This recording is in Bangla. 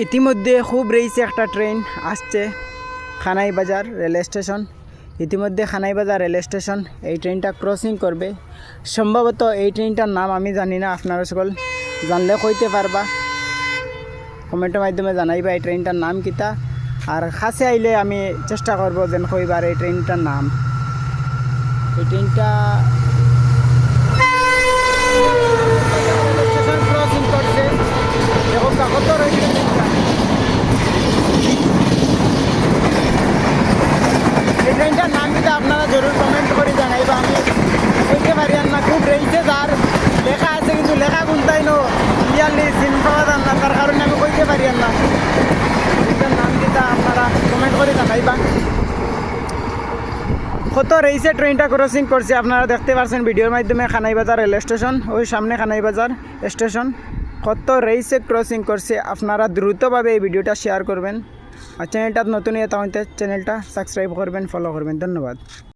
ইতিমধ্যে খুব রয়েছে একটা ট্রেন আসছে খানাইবাজার রেল স্টেশন। ইতিমধ্যে খানাইবাজার রেল স্টেশন এই ট্রেনটা ক্রসিং করবে। সম্ভবত এই ট্রেনটার নাম আমি জানি না, আপনারা সকল জানলে কইতে পারবা, কমেন্টের মাধ্যমে জানাইবা এই ট্রেনটার নাম কিতা। আর কাছে আইলে আমি চেষ্টা করব যেন কইবার এই ট্রেনটার নাম। এই ট্রেনটা স্টেশন ক্রসিং করছে, দেখো কত রয়েছে ট্রেনটা। এই ট্রেনটার নাম কিতা আপনারা জরুর কমেন্ট করে জানাইবা, আমি কইতে পারি না। খুব রয়েছে যার লেখা আছে কিন্তু লেখা গুনতাই নো ক্লিয়ারলি চিন পাওয়া যান না, তার কারণে আমি কইতে পারি না। ট্রেনটার নাম কিতা আপনারা কমেন্ট করে জানাইবা। কত রয়েছে ট্রেনটা ক্রসিং করছে আপনারা দেখতে পাচ্ছেন ভিডিওর মাধ্যমে। খানাইবাজার রেল স্টেশন, ওই সামনে খানাইবাজার স্টেশন। কত রয়েছে ক্রসিং করছে, আপনারা দ্রুতভাবে এই ভিডিওটা শেয়ার করবেন। আর চ্যানেলটা নতুন হয়ে তাহলে চ্যানেলটা সাবস্ক্রাইব করবেন, ফলো করবেন। ধন্যবাদ।